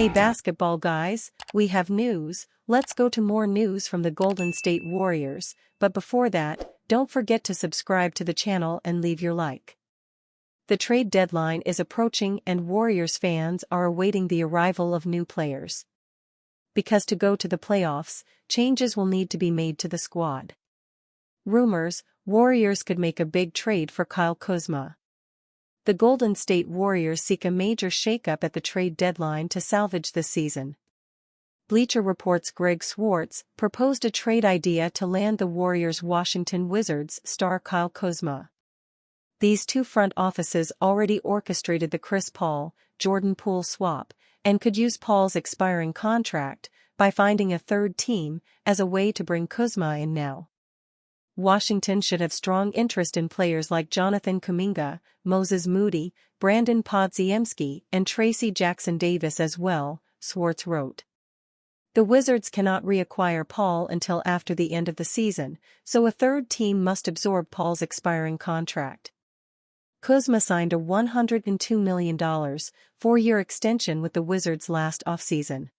Hey basketball guys, we have news. Let's go to more news from the Golden State Warriors, but before that, don't forget to subscribe to the channel and leave your like. The trade deadline is approaching and Warriors fans are awaiting the arrival of new players. Because to go to the playoffs, changes will need to be made to the squad. Rumors, Warriors could make a big trade for Kyle Kuzma. The Golden State Warriors seek a major shakeup at the trade deadline to salvage the season. Bleacher Report's Greg Swartz proposed a trade idea to land the Warriors' Washington Wizards star Kyle Kuzma. These two front offices already orchestrated the Chris Paul, Jordan Poole swap, and could use Paul's expiring contract by finding a third team as a way to bring Kuzma in now. Washington should have strong interest in players like Jonathan Kuminga, Moses Moody, Brandon Podziemski, and Tracy Jackson-Davis as well, Swartz wrote. The Wizards cannot reacquire Paul until after the end of the season, so a third team must absorb Paul's expiring contract. Kuzma signed a $102 million, 4-year extension with the Wizards last offseason.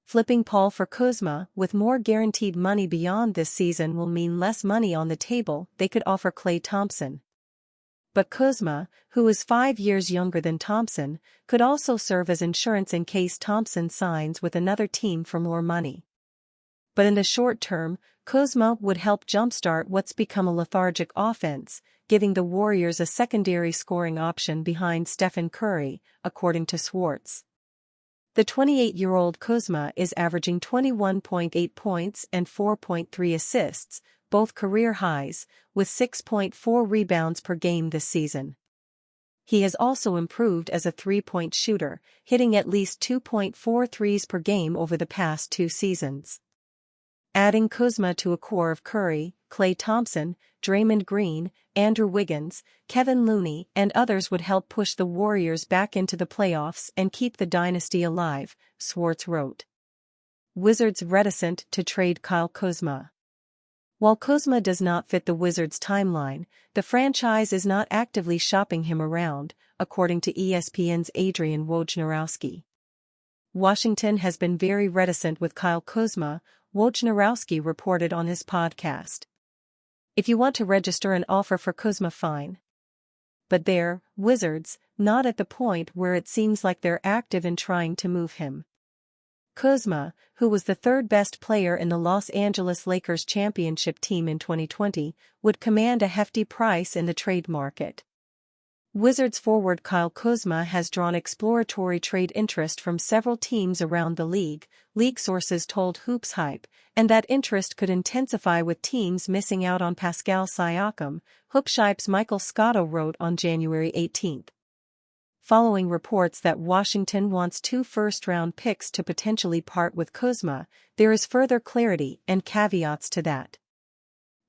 Flipping Paul for Kuzma, with more guaranteed money beyond this season, will mean less money on the table. They could offer Klay Thompson. But Kuzma, who is 5 years younger than Thompson, could also serve as insurance in case Thompson signs with another team for more money. But in the short term, Kuzma would help jumpstart what's become a lethargic offense, giving the Warriors a secondary scoring option behind Stephen Curry, according to Swartz. The 28-year-old Kuzma is averaging 21.8 points and 4.3 assists, both career highs, with 6.4 rebounds per game this season. He has also improved as a three-point shooter, hitting at least 2.4 threes per game over the past 2 seasons. Adding Kuzma to a core of Curry, Klay Thompson, Draymond Green, Andrew Wiggins, Kevin Looney, and others would help push the Warriors back into the playoffs and keep the dynasty alive, Swartz wrote. Wizards reticent to trade Kyle Kuzma. While Kuzma does not fit the Wizards' timeline, the franchise is not actively shopping him around, according to ESPN's Adrian Wojnarowski. Washington has been very reticent with Kyle Kuzma, Wojnarowski reported on his podcast. If you want to register an offer for Kuzma, fine. But they're, Wizards, not at the point where it seems like they're active in trying to move him. Kuzma, who was the third best player in the Los Angeles Lakers championship team in 2020, would command a hefty price in the trade market. Wizards forward Kyle Kuzma has drawn exploratory trade interest from several teams around the league, league sources told Hoops Hype, and that interest could intensify with teams missing out on Pascal Siakam, Hoops Hype's Michael Scotto wrote on January 18. Following reports that Washington wants 2 first-round picks to potentially part with Kuzma, there is further clarity and caveats to that.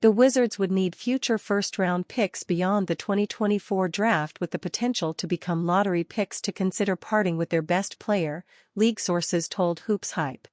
The Wizards would need future first-round picks beyond the 2024 draft with the potential to become lottery picks to consider parting with their best player, league sources told Hoops Hype.